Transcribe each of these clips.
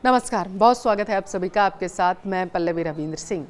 नमस्कार, बहुत स्वागत है आप सभी का। आपके साथ मैं पल्लवी रविंद्र सिंह।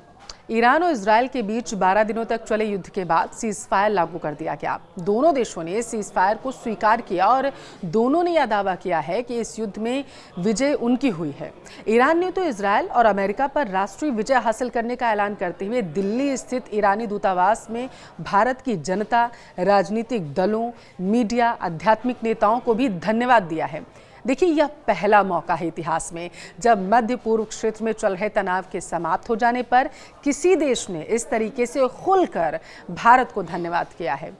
ईरान और इजरायल के बीच 12 दिनों तक चले युद्ध के बाद सीजफायर लागू कर दिया गया। दोनों देशों ने सीजफायर को स्वीकार किया और दोनों ने यह दावा किया है कि इस युद्ध में विजय उनकी हुई है। ईरान ने तो इजरायल और अमेरिका पर राष्ट्रीय विजय हासिल करने का ऐलान करते हुए दिल्ली स्थित ईरानी दूतावास में भारत की जनता, राजनीतिक दलों, मीडिया, आध्यात्मिक नेताओं को भी धन्यवाद दिया है। देखिए, यह पहला मौका है इतिहास में जब मध्य पूर्व क्षेत्र में चल रहे तनाव के समाप्त हो जाने पर किसी देश ने इस तरीके से खुलकर भारत को धन्यवाद किया है।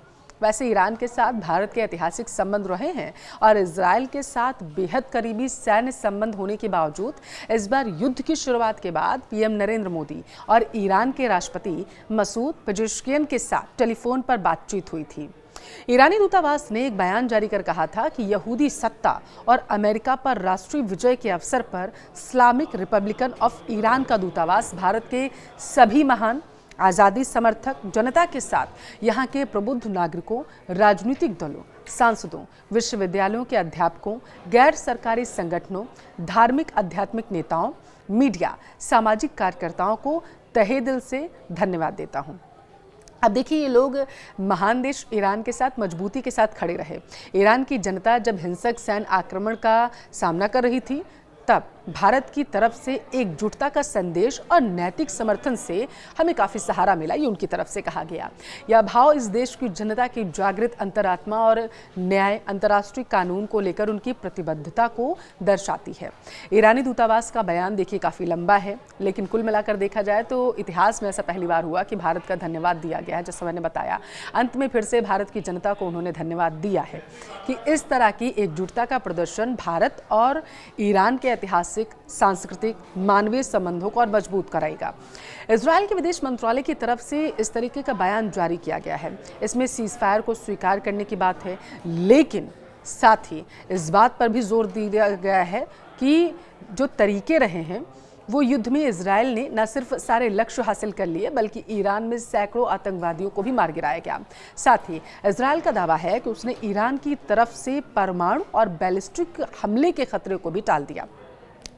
वैसे ईरान के साथ भारत के ऐतिहासिक संबंध रहे हैं और इजरायल के साथ बेहद करीबी सैन्य संबंध होने के बावजूद इस बार युद्ध की शुरुआत के बाद पीएम नरेंद्र मोदी और ईरान के राष्ट्रपति मसूद पेजेश्कियन के साथ टेलीफोन पर बातचीत हुई थी। ईरानी दूतावास ने एक बयान जारी कर कहा था कि यहूदी सत्ता और अमेरिका पर राष्ट्रीय विजय के अवसर पर इस्लामिक रिपब्लिकन ऑफ ईरान का दूतावास भारत के सभी महान आज़ादी समर्थक जनता के साथ यहाँ के प्रबुद्ध नागरिकों, राजनीतिक दलों, सांसदों, विश्वविद्यालयों के अध्यापकों, गैर सरकारी संगठनों, धार्मिक आध्यात्मिक नेताओं, मीडिया, सामाजिक कार्यकर्ताओं को तहे दिल से धन्यवाद देता हूँ। अब देखिए, ये लोग महान देश ईरान के साथ मजबूती के साथ खड़े रहे। ईरान की जनता जब हिंसक सैन्य आक्रमण का सामना कर रही थी तब भारत की तरफ से एकजुटता का संदेश और नैतिक समर्थन से हमें काफ़ी सहारा मिला, ये उनकी तरफ से कहा गया। यह भाव इस देश की जनता की जागृत अंतरात्मा और न्याय, अंतर्राष्ट्रीय कानून को लेकर उनकी प्रतिबद्धता को दर्शाती है। ईरानी दूतावास का बयान देखिए काफ़ी लंबा है, लेकिन कुल मिलाकर देखा जाए तो इतिहास में ऐसा पहली बार हुआ कि भारत का धन्यवाद दिया गया है। जैसा मैंने बताया, अंत में फिर से भारत की जनता को उन्होंने धन्यवाद दिया है कि इस तरह की एकजुटता का प्रदर्शन भारत और ईरान के ऐतिहासिक, सांस्कृतिक, मानवीय संबंधों को और मजबूत कराएगा। इजरायल के विदेश मंत्रालय की तरफ से इस तरीके का बयान जारी किया गया है। इसमें सीजफायर को स्वीकार करने की बात है, लेकिन साथ ही इस बात पर भी जोर दिया गया है कि जो तरीके रहे हैं वो युद्ध में इजरायल ने न सिर्फ सारे लक्ष्य हासिल कर लिए बल्कि ईरान में सैकड़ों आतंकवादियों को भी मार गिराया गया। साथ ही इजरायल का दावा है कि उसने ईरान की तरफ से परमाणु और बैलिस्टिक हमले के खतरे को भी टाल दिया।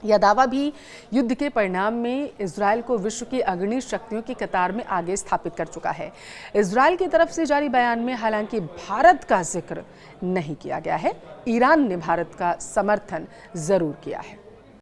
यह दावा भी युद्ध के परिणाम में इजरायल को विश्व की अग्रणी शक्तियों की कतार में आगे स्थापित कर चुका है। इजरायल की तरफ से जारी बयान में हालांकि भारत का जिक्र नहीं किया गया है, ईरान ने भारत का समर्थन जरूर किया है।